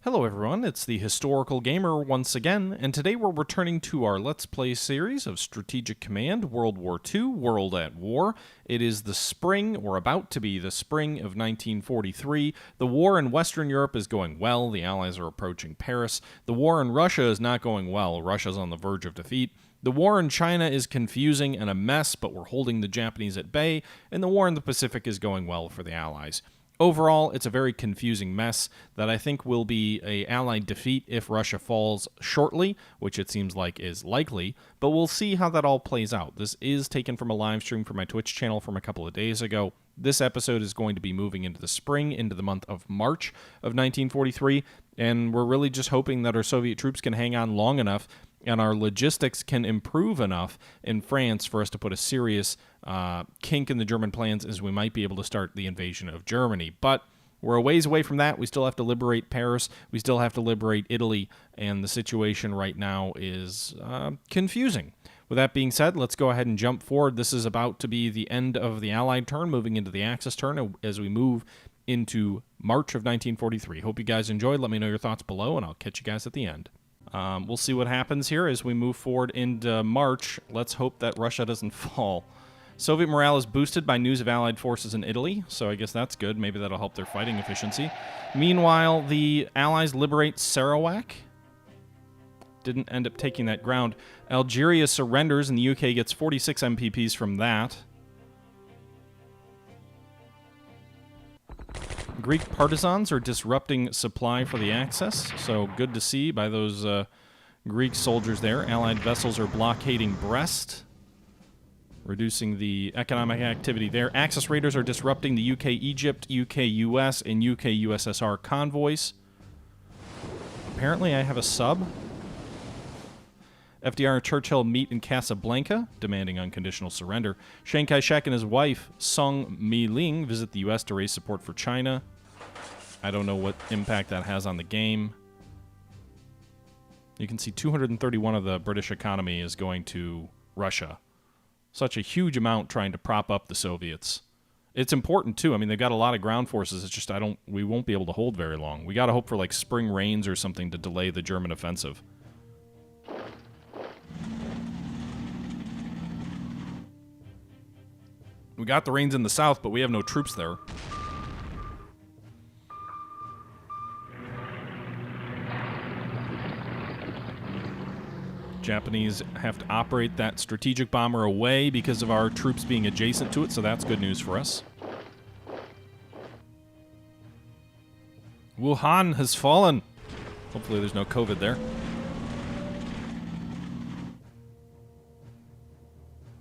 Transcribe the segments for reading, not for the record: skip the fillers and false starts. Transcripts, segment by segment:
Hello everyone, it's the Historical Gamer once again, and today we're returning to our Let's Play series of Strategic Command World War II, World at War. It is the spring, or about to be the spring of 1943. The war in Western Europe is going well, the Allies are approaching Paris. The war in Russia is not going well, Russia's on the verge of defeat. The war in China is confusing and a mess, but we're holding the Japanese at bay, and the war in the Pacific is going well for the Allies. Overall, it's a very confusing mess that I think will be an Allied defeat if Russia falls shortly, which it seems like is likely, but we'll see how that all plays out. This is taken from a live stream from my Twitch channel from a couple of days ago. This episode is going to be moving into the spring, into the month of March of 1943, and we're really just hoping that our Soviet troops can hang on long enough and our logistics can improve enough in France for us to put a serious kink in the German plans as we might be able to start the invasion of Germany. But we're a ways away from that. We still have to liberate Paris. We still have to liberate Italy, and the situation right now is confusing. With that being said, let's go ahead and jump forward. This is about to be the end of the Allied turn, moving into the Axis turn as we move into March of 1943. Hope you guys enjoyed. Let me know your thoughts below, and I'll catch you guys at the end. We'll see what happens here as we move forward into March. Let's hope that Russia doesn't fall. Soviet morale is boosted by news of Allied forces in Italy, so I guess that's good. Maybe that'll help their fighting efficiency. Meanwhile, the Allies liberate Sarawak. Didn't end up taking that ground. Algeria surrenders, and the UK gets 46 MPPs from that. Greek partisans are disrupting supply for the Axis, so good to see by those Greek soldiers there. Allied vessels are blockading Brest, reducing the economic activity there. Axis raiders are disrupting the UK-Egypt, UK-US, and UK-USSR convoys. Apparently I have a sub. FDR and Churchill meet in Casablanca, demanding unconditional surrender. Chiang Kai-shek and his wife, Song Mi-ling, visit the U.S. to raise support for China. I don't know what impact that has on the game. You can see 231 of the British economy is going to Russia. Such a huge amount trying to prop up the Soviets. It's important, too. I mean, they've got a lot of ground forces. It's just we won't be able to hold very long. We got to hope for, like, spring rains or something to delay the German offensive. We got the rains in the south, but we have no troops there. Japanese have to operate that strategic bomber away because of our troops being adjacent to it, so that's good news for us. Wuhan has fallen. Hopefully there's no COVID there.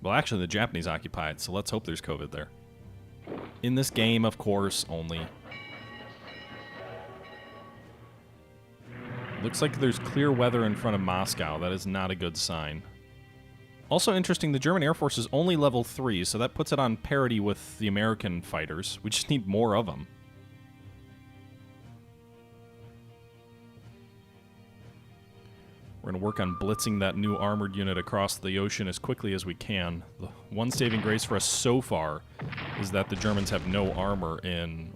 Well, actually, the Japanese occupy it, so let's hope there's COVID there. In this game, of course, only. Looks like there's clear weather in front of Moscow. That is not a good sign. Also interesting, the German Air Force is only level 3, so that puts it on parity with the American fighters. We just need more of them. We're going to work on blitzing that new armored unit across the ocean as quickly as we can. The one saving grace for us so far is that the Germans have no armor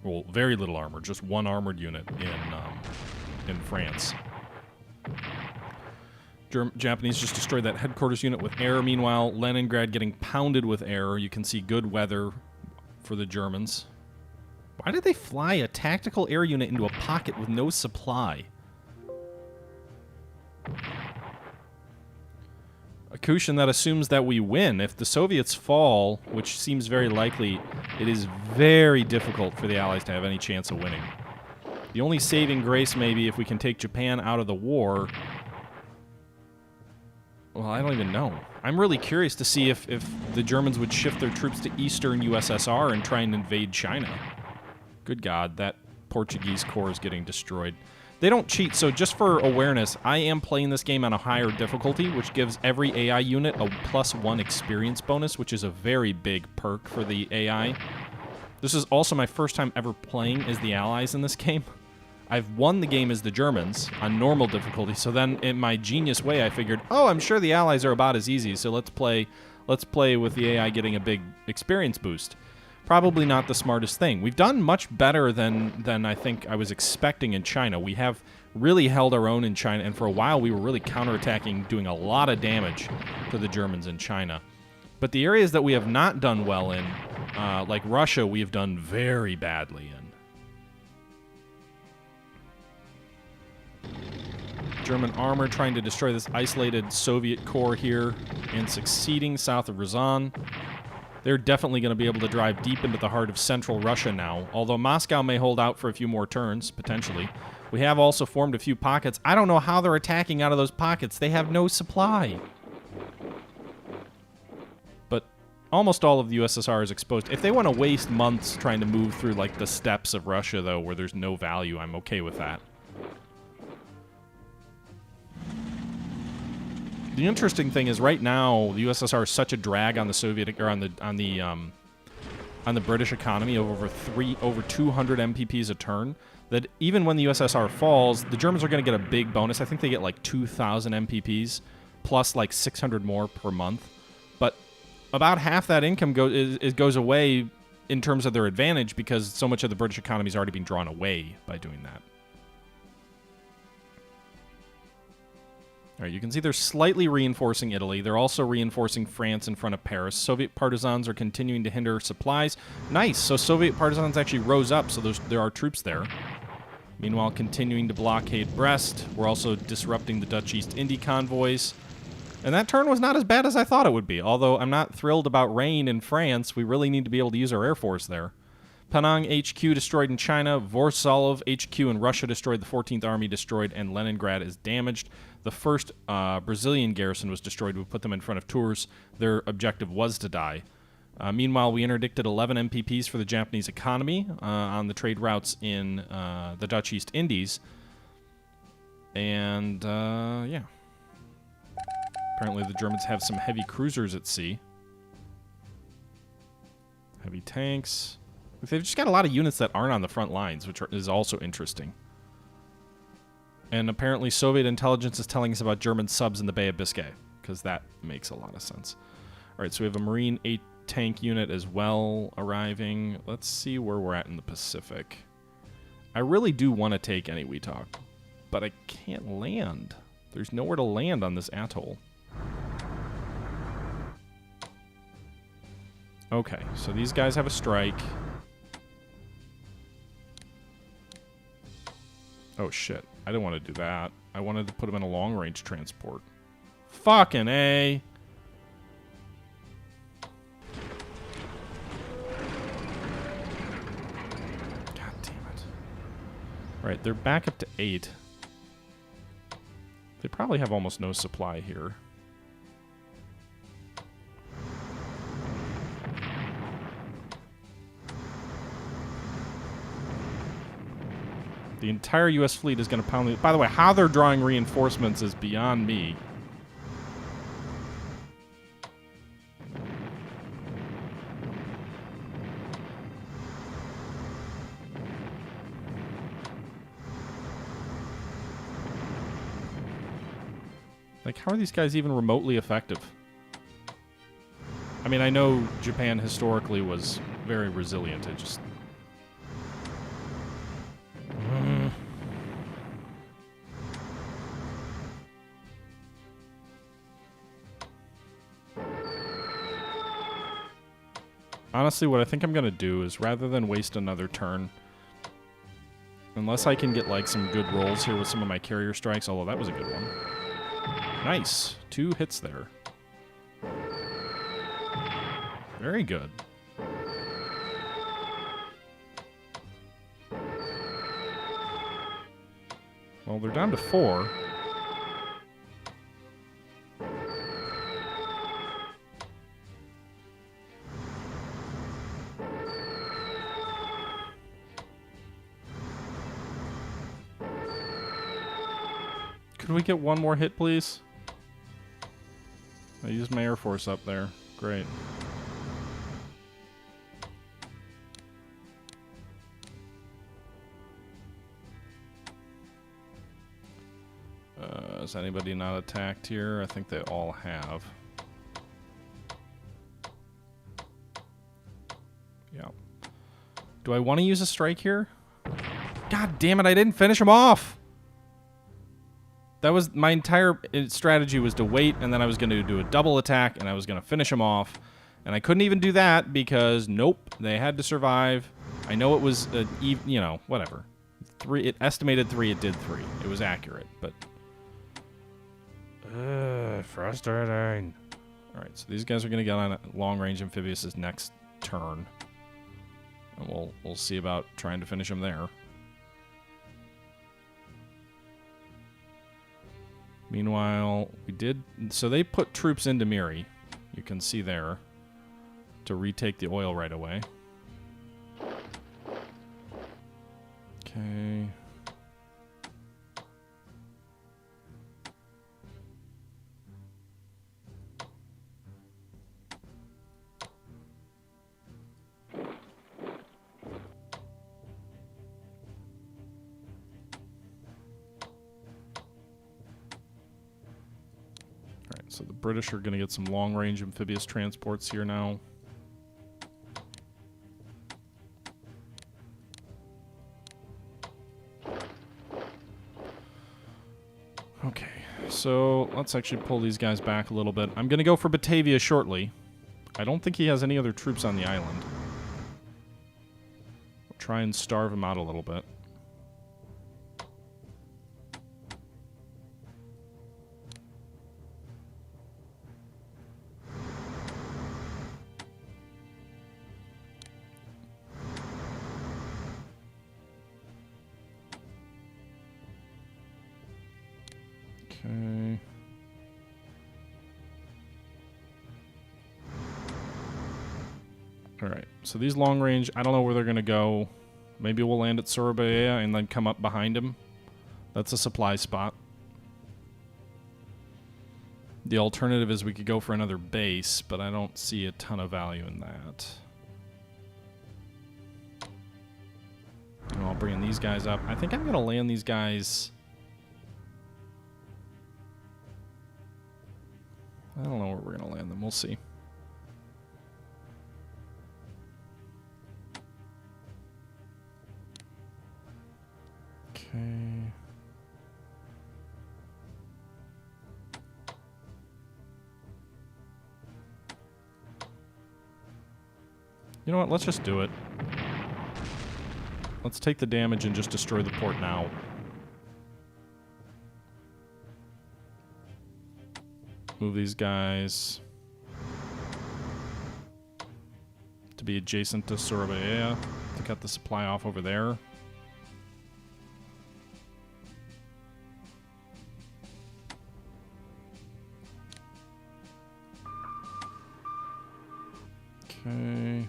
well, very little armor, just one armored unit in France. Japanese just destroyed that headquarters unit with air. Meanwhile, Leningrad getting pounded with air. You can see good weather for the Germans. Why did they fly a tactical air unit into a pocket with no supply? A cushion that assumes that we win. If the Soviets fall, which seems very likely, it is very difficult for the Allies to have any chance of winning. The only saving grace may be if we can take Japan out of the war. Well, I don't even know. I'm really curious to see if the Germans would shift their troops to eastern USSR and try and invade China. Good God, that Portuguese corps is getting destroyed. They don't cheat, so just for awareness, I am playing this game on a higher difficulty, which gives every AI unit a +1 experience bonus, which is a very big perk for the AI. This is also my first time ever playing as the Allies in this game. I've won the game as the Germans on normal difficulty, so then in my genius way I figured, oh, I'm sure the Allies are about as easy, so let's play with the AI getting a big experience boost. probably not the smartest thing. We've done much better than I think I was expecting in China. We have really held our own in China, and for a while we were really counterattacking, doing a lot of damage to the Germans in China. But the areas that we have not done well in, like Russia, we have done very badly in. German armor trying to destroy this isolated Soviet core here and succeeding south of Ryazan. They're definitely going to be able to drive deep into the heart of central Russia now, although Moscow may hold out for a few more turns, potentially. We have also formed a few pockets. I don't know how they're attacking out of those pockets. They have no supply. But almost all of the USSR is exposed. If they want to waste months trying to move through, like, the steppes of Russia, though, where there's no value, I'm okay with that. The interesting thing is, right now, the USSR is such a drag on the Soviet or on the British economy of over 200 MPPs a turn, that even when the USSR falls, the Germans are going to get a big bonus. I think they get like 2,000 MPPs plus like 600 more per month. But about half that income goes away in terms of their advantage because so much of the British economy is already being drawn away by doing that. All right, you can see they're slightly reinforcing Italy. They're also reinforcing France in front of Paris. Soviet partisans are continuing to hinder supplies. Nice, so Soviet partisans actually rose up, so there are troops there. Meanwhile, continuing to blockade Brest. We're also disrupting the Dutch East India convoys. And that turn was not as bad as I thought it would be, although I'm not thrilled about rain in France. We really need to be able to use our Air Force there. Penang HQ destroyed in China, Vorsalov HQ in Russia destroyed, the 14th Army destroyed, and Leningrad is damaged. The first Brazilian garrison was destroyed. We put them in front of Tours. Their objective was to die. Meanwhile, we interdicted 11 MPPs for the Japanese economy on the trade routes in the Dutch East Indies. And, yeah. Apparently the Germans have some heavy cruisers at sea. Heavy tanks. They've just got a lot of units that aren't on the front lines, which is also interesting. And apparently Soviet intelligence is telling us about German subs in the Bay of Biscay, because that makes a lot of sense. All right, so we have a Marine 8 tank unit as well arriving. Let's see where we're at in the Pacific. I really do want to take Eniwetok, but I can't land. There's nowhere to land on this atoll. Okay, so these guys have a strike. Oh, shit. I didn't want to do that. I wanted to put them in a long-range transport. Fucking A. God damn it. Right, they're back up to 8. They probably have almost no supply here. The entire U.S. fleet is going to pound the... By the way, how they're drawing reinforcements is beyond me. Like, how are these guys even remotely effective? I mean, I know Japan historically was very resilient. It just... Honestly, what I think I'm going to do is, rather than waste another turn, unless I can get, like, some good rolls here with some of my carrier strikes, although that was a good one. Nice. 2 hits there. Very good. Well, they're down to 4. Could we get one more hit, please? I used my Air Force up there. Great. Has anybody not attacked here? I think they all have. Yeah. Do I want to use a strike here? God damn it, I didn't finish him off! That was my entire strategy, was to wait, and then I was going to do a double attack, and I was going to finish him off. And I couldn't even do that because, nope, they had to survive. I know it was, you know, whatever. 3, it estimated 3, it did 3. It was accurate, but... frustrating. Alright, so these guys are going to get on long-range amphibious' next turn. And we'll see about trying to finish them there. Meanwhile, we did... So they put troops into Miri. You can see there. To retake the oil right away. Okay. So the British are going to get some long-range amphibious transports here now. Okay, so let's actually pull these guys back a little bit. I'm going to go for Batavia shortly. I don't think he has any other troops on the island. We'll try and starve him out a little bit. Okay. Alright, so these long range, I don't know where they're going to go. Maybe we'll land at Surabaya and then come up behind him. That's a supply spot. The alternative is we could go for another base, but I don't see a ton of value in that. And I'll bring these guys up. I think I'm going to land these guys... I don't know where we're going to land them. We'll see. Okay. You know what? Let's just do it. Let's take the damage and just destroy the port now. Move these guys to be adjacent to Surabaya to cut the supply off over there. Okay.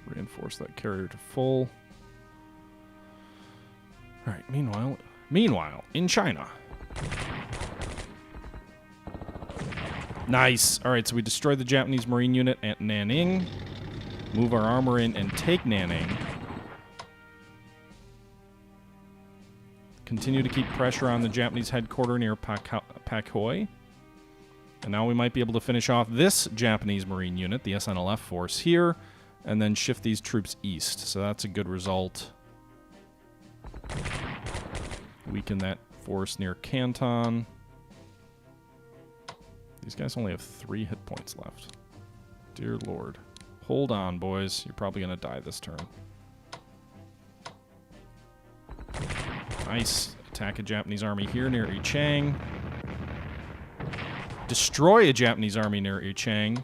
Reinforce that carrier to full. All right, meanwhile, in China. Nice. All right, so we destroyed the Japanese Marine unit at Nanning. Move our armor in and take Nanning. Continue to keep pressure on the Japanese headquarters near Pakhoi. And now we might be able to finish off this Japanese Marine unit, the SNLF force here, and then shift these troops east. So that's a good result. Weaken that force near Canton. These guys only have 3 hit points left. Dear Lord. Hold on, boys. You're probably going to die this turn. Nice. Attack a Japanese army here near Ichang. Destroy a Japanese army near Ichang.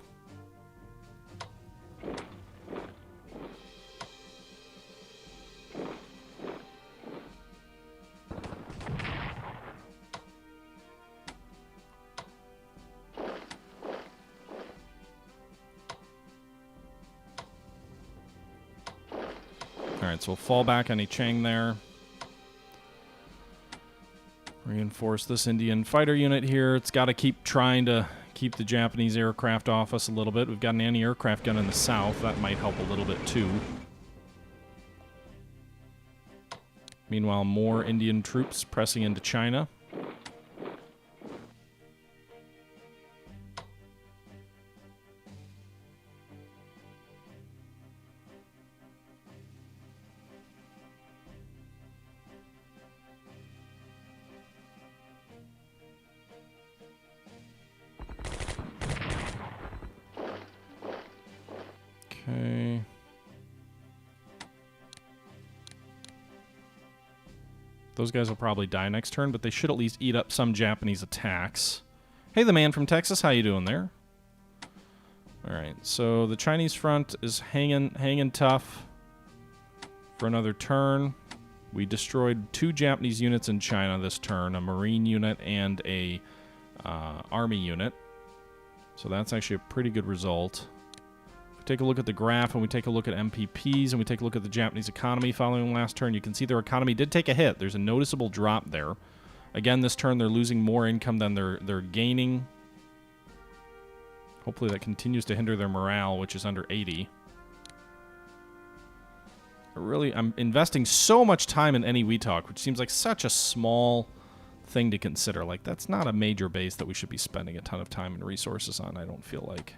Alright, so we'll fall back on Ichang there. Reinforce this Indian fighter unit here. It's got to keep trying to keep the Japanese aircraft off us a little bit. We've got an anti-aircraft gun in the south. That might help a little bit too. Meanwhile, more Indian troops pressing into China. Okay. Those guys will probably die next turn, but they should at least eat up some Japanese attacks. Hey, the man from Texas, how you doing there? All right, so the Chinese front is hanging tough for another turn. We destroyed 2 Japanese units in China this turn, a Marine unit and a Army unit. So that's actually a pretty good result. If we take a look at the graph and we take a look at MPPs and we take a look at the Japanese economy following last turn, you can see their economy did take a hit. There's a noticeable drop there. Again, this turn they're losing more income than they're gaining. Hopefully that continues to hinder their morale, which is under 80. I'm investing so much time in any WWII, which seems like such a small thing to consider. Like, that's not a major base that we should be spending a ton of time and resources on, I don't feel like.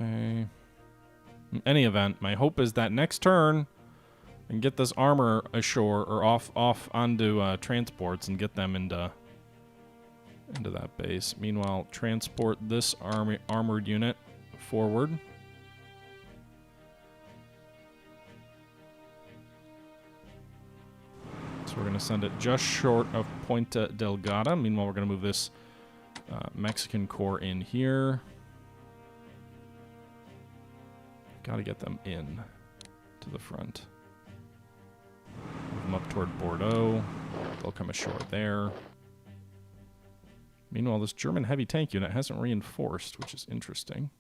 Okay. In any event, my hope is that next turn I can get this armor ashore or off onto transports and get them into that base. Meanwhile, transport this armored unit forward. So we're going to send it just short of Punta Delgada. Meanwhile, we're going to move this Mexican corps in here. Got to get them in to the front. Move them up toward Bordeaux. They'll come ashore there. Meanwhile, this German heavy tank unit hasn't reinforced, which is interesting.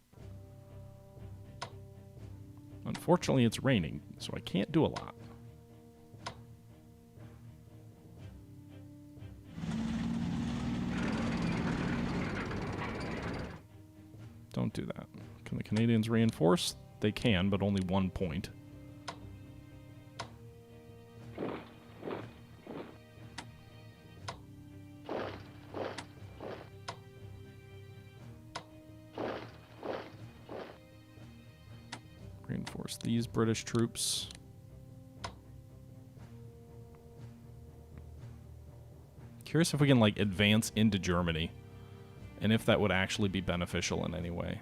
Unfortunately, it's raining, so I can't do a lot. Don't do that. Can the Canadians reinforce? They can, but only 1 point. Reinforce these British troops. Curious if we can, like, advance into Germany, and if that would actually be beneficial in any way.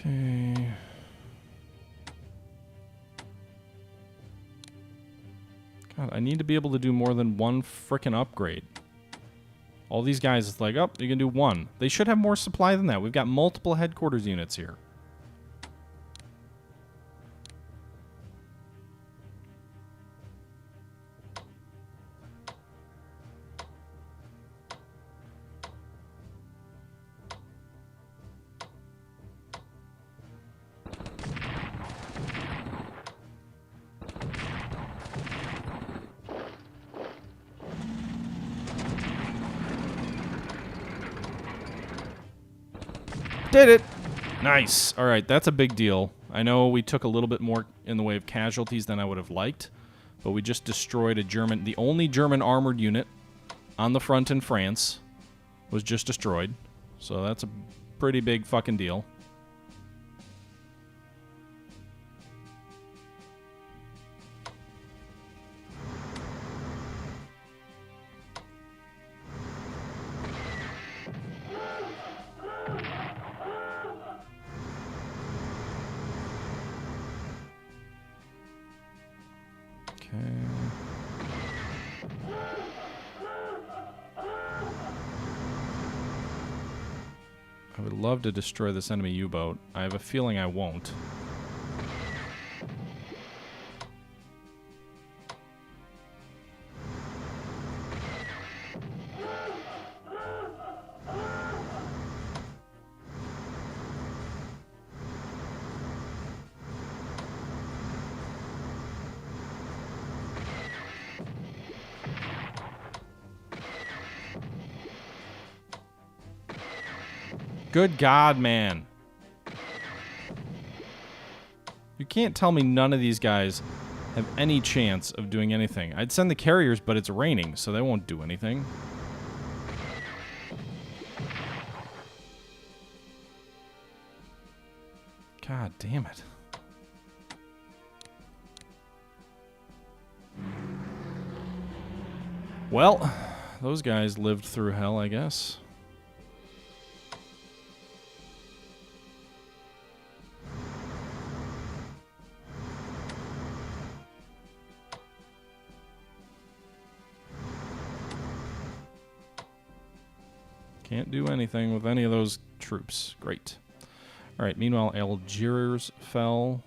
Okay. God, I need to be able to do more than one frickin' upgrade. All these guys, it's like, oh, you can do one. They should have more supply than that. We've got multiple headquarters units here. Did it! Nice. All right, that's a big deal. I know we took a little bit more in the way of casualties than I would have liked, but we just destroyed the only German armored unit on the front in France was just destroyed. So that's a pretty big fucking deal. I would love to destroy this enemy U-boat. I have a feeling I won't. Good God, man. You can't tell me none of these guys have any chance of doing anything. I'd send the carriers, but it's raining, so they won't do anything. God damn it. Well, those guys lived through hell, I guess. Can't do anything with any of those troops. Great. All right, meanwhile, Algiers fell.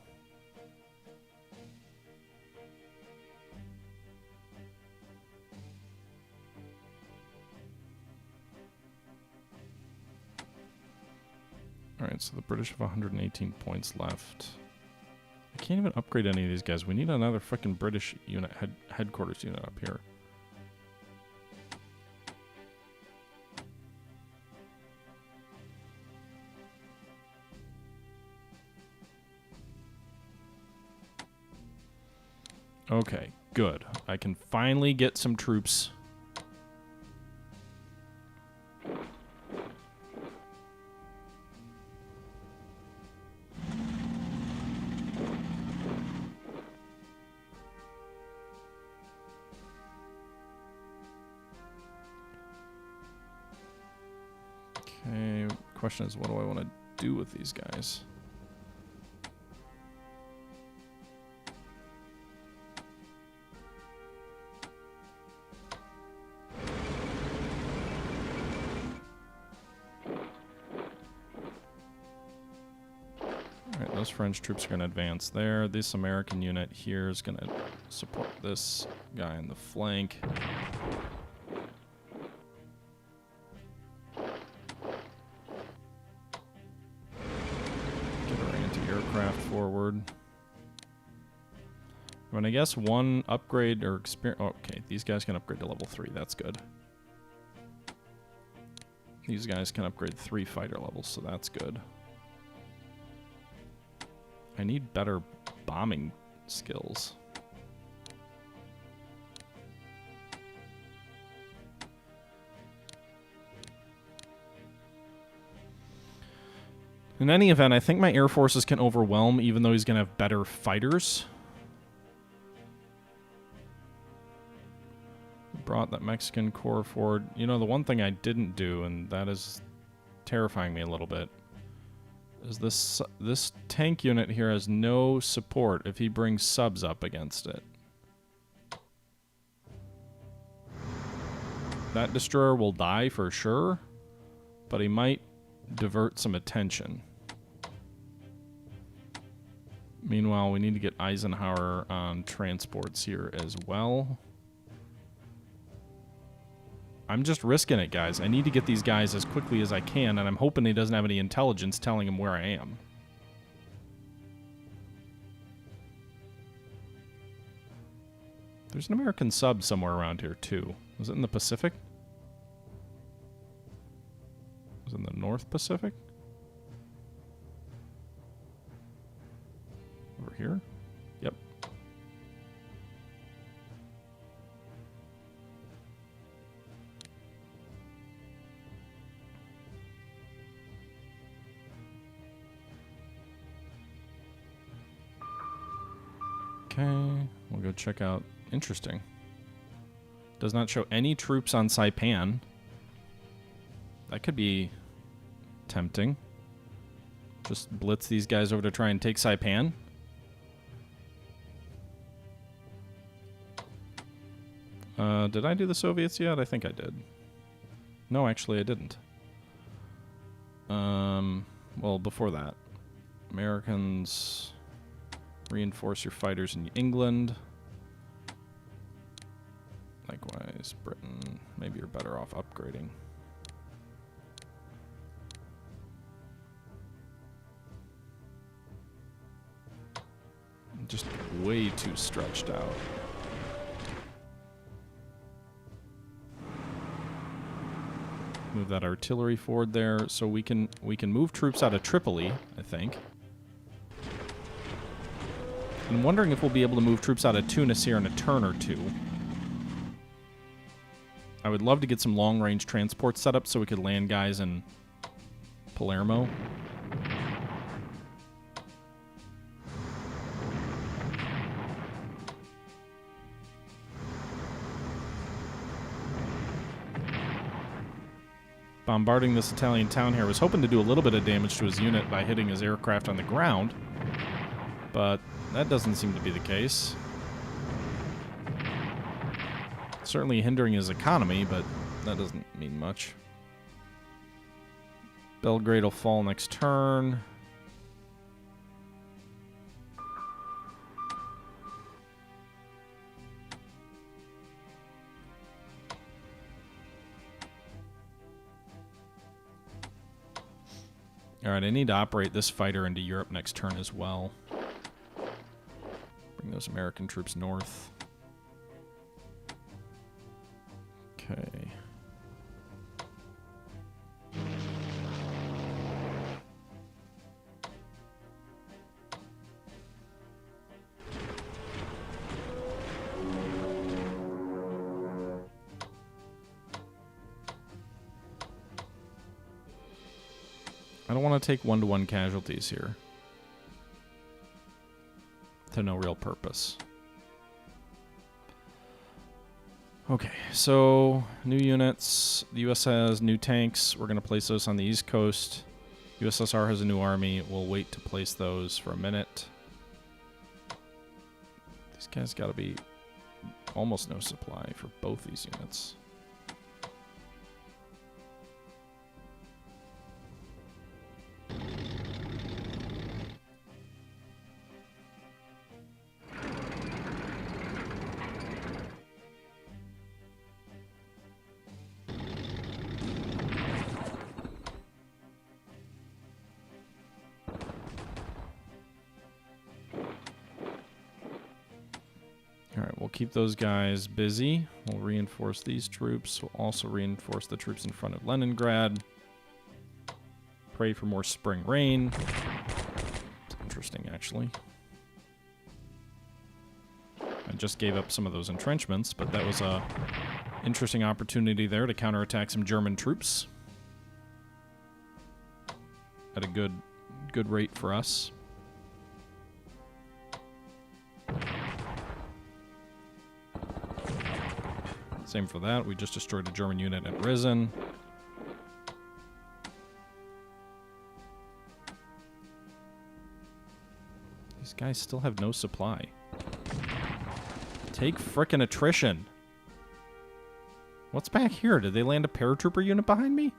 All right, so the British have 118 points left. I can't even upgrade any of these guys. We need another fucking British unit, headquarters unit up here. Okay, good. I can finally get some troops. Okay, question is, what do I want to do with these guys? Those French troops are going to advance there. This American unit here is going to support this guy in the flank. Get our anti-aircraft forward. I mean, I guess one upgrade or experience... Oh, okay, these guys can upgrade to level 3. That's good. These guys can upgrade 3 fighter levels, so that's good. I need better bombing skills. In any event, I think my air forces can overwhelm, even though he's going to have better fighters. Brought that Mexican corps forward. You know, the one thing I didn't do, and that is terrifying me a little bit, is this tank unit here has no support if he brings subs up against it. That destroyer will die for sure, but he might divert some attention. Meanwhile, we need to get Eisenhower on transports here as well. I'm just risking it, guys. I need to get these guys as quickly as I can, and I'm hoping he doesn't have any intelligence telling him where I am. There's an American sub somewhere around here, too. Was it in the Pacific? Was it in the North Pacific? Over here? Yep. Okay, we'll go check out. Interesting. Does not show any troops on Saipan. That could be tempting. Just blitz these guys over to try and take Saipan. Did I do the Soviets yet? I think I did. No, actually I didn't. Well, before that. Americans... Reinforce your fighters in England. Likewise, Britain. Maybe you're better off upgrading. Just way too stretched out. Move that artillery forward there, so we can move troops out of Tripoli, I think. I'm wondering if we'll be able to move troops out of Tunis here in a turn or two. I would love to get some long-range transport set up so we could land guys in Palermo. Bombarding this Italian town here. I was hoping to do a little bit of damage to his unit by hitting his aircraft on the ground, but that doesn't seem to be the case. Certainly hindering his economy, but that doesn't mean much. Belgrade will fall next turn. Alright, I need to operate this fighter into Europe next turn as well. Bring those American troops north. Okay. I don't want to take one-to-one casualties here. To no real purpose. Okay, so new units. The US has new tanks. We're going to place those on the East Coast. USSR has a new army. We'll wait to place those for a minute. These guys got to be almost no supply for both these units. Alright, we'll keep those guys busy. We'll reinforce these troops. We'll also reinforce the troops in front of Leningrad. Pray for more spring rain. It's interesting, actually. I just gave up some of those entrenchments, but that was a interesting opportunity there to counterattack some German troops. At a good rate for us. Same for that. We just destroyed a German unit at Risen. These guys still have no supply. Take frickin' attrition. What's back here? Did they land a paratrooper unit behind me?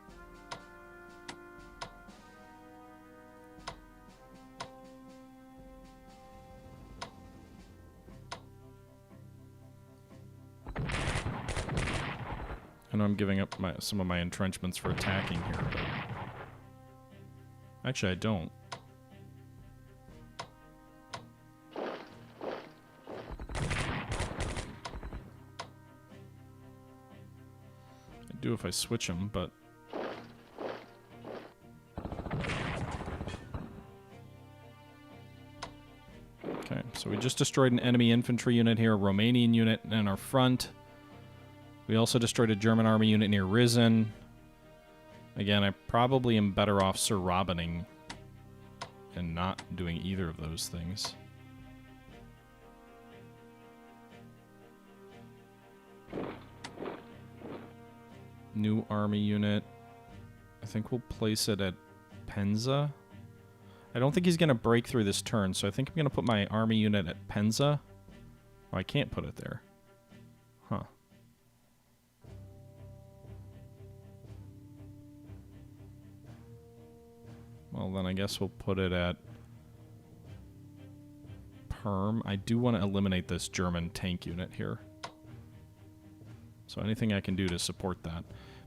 I know I'm giving up some of my entrenchments for attacking here, but... Actually, I don't. I do if I switch them, but... Okay, so we just destroyed an enemy infantry unit here, a Romanian unit in our front. We also destroyed a German army unit near Risen. Again, I probably am better off Sir Robining and not doing either of those things. New army unit. I think we'll place it at Penza. I don't think he's going to break through this turn, so I think I'm going to put my army unit at Penza. Oh, I can't put it there. Huh. Well, then I guess we'll put it at Perm. I do want to eliminate this German tank unit here. So anything I can do to support that.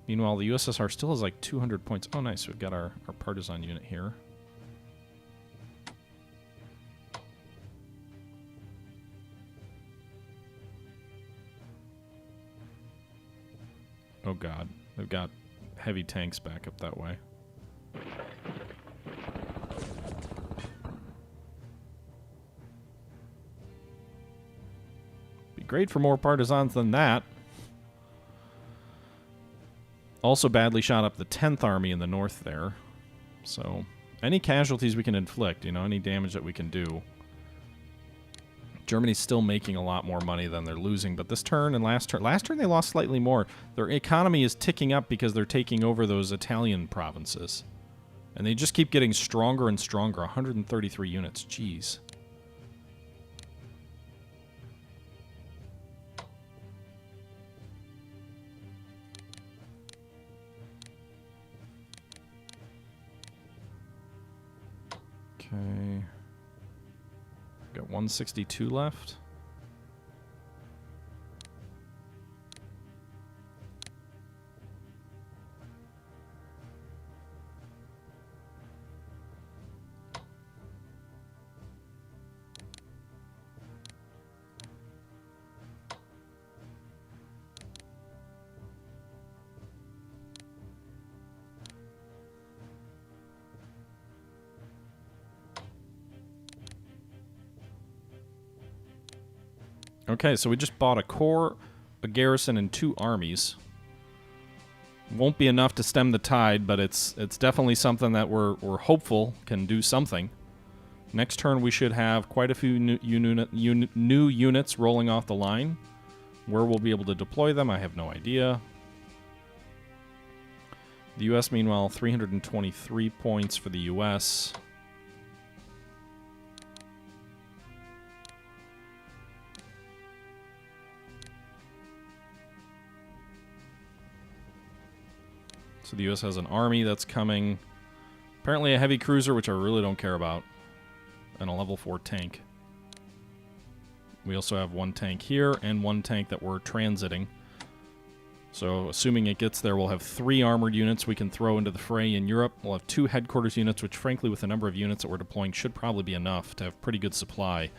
Meanwhile, the USSR still has like 200 points. Oh, nice. We've got our partisan unit here. Oh, God. They've got heavy tanks back up that way. Be great for more partisans than that. Also badly shot up the 10th Army in the north there. So, any casualties we can inflict, you know, any damage that we can do. Germany's still making a lot more money than they're losing, but this turn and last turn they lost slightly more. Their economy is ticking up because they're taking over those Italian provinces. And they just keep getting stronger and stronger. 133 units, jeez. Okay. Got 162 left. Okay, so we just bought a corps, a garrison, and 2 armies. Won't be enough to stem the tide, but it's definitely something that we're hopeful can do something. Next turn we should have quite a few new units rolling off the line. Where we'll be able to deploy them, I have no idea. The U.S., meanwhile, 323 points for the U.S., So the U.S. has an army that's coming. Apparently a heavy cruiser, which I really don't care about. And a level 4 tank. We also have 1 tank here and 1 tank that we're transiting. So assuming it gets there, we'll have 3 armored units we can throw into the fray in Europe. We'll have 2 headquarters units, which frankly with the number of units that we're deploying should probably be enough to have pretty good supply.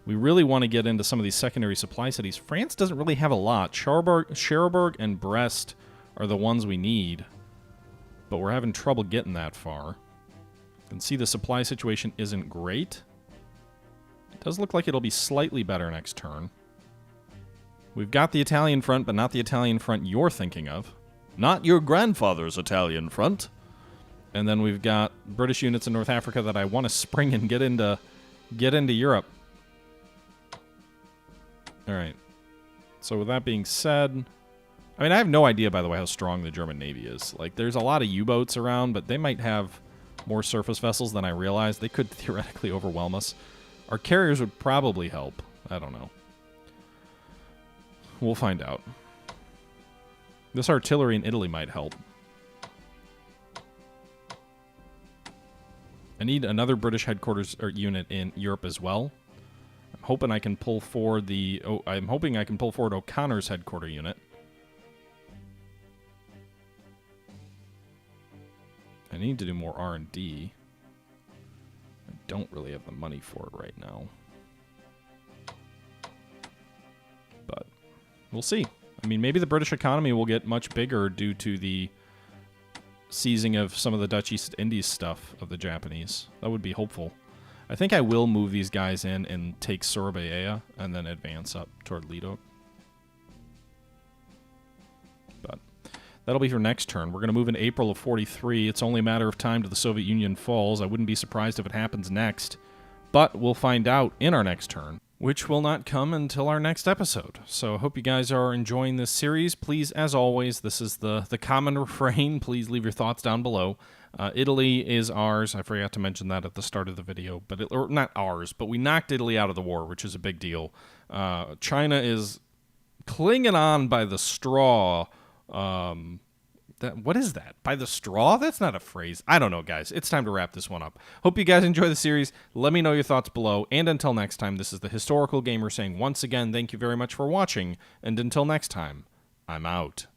We really want to get into some of these secondary supply cities. France doesn't really have a lot. Cherbourg and Brest are the ones we need. But we're having trouble getting that far. You can see the supply situation isn't great. It does look like it'll be slightly better next turn. We've got the Italian front, but not the Italian front you're thinking of. Not your grandfather's Italian front. And then we've got British units in North Africa that I want to spring and get into Europe. Alright. So with that being said, I mean, I have no idea, by the way, how strong the German Navy is. Like, there's a lot of U-boats around, but they might have more surface vessels than I realized. They could theoretically overwhelm us. Our carriers would probably help. I don't know. We'll find out. This artillery in Italy might help. I need another British headquarters or unit in Europe as well. I'm hoping I can pull forward O'Connor's headquarter unit. I need to do more R&D. I don't really have the money for it right now. But we'll see. I mean, maybe the British economy will get much bigger due to the seizing of some of the Dutch East Indies stuff of the Japanese. That would be hopeful. I think I will move these guys in and take Surabaya and then advance up toward Lido. But that'll be for next turn. We're going to move in April of 43. It's only a matter of time till the Soviet Union falls. I wouldn't be surprised if it happens next. But we'll find out in our next turn, which will not come until our next episode. So I hope you guys are enjoying this series. Please, as always, this is the common refrain. Please leave your thoughts down below. Italy is ours. I forgot to mention that at the start of the video. Or not ours, but we knocked Italy out of the war, which is a big deal. China is clinging on by the straw. What is that? By the straw? That's not a phrase. I don't know, guys. It's time to wrap this one up. Hope you guys enjoy the series. Let me know your thoughts below. And until next time, this is the Historical Gamer saying once again, thank you very much for watching. And until next time, I'm out.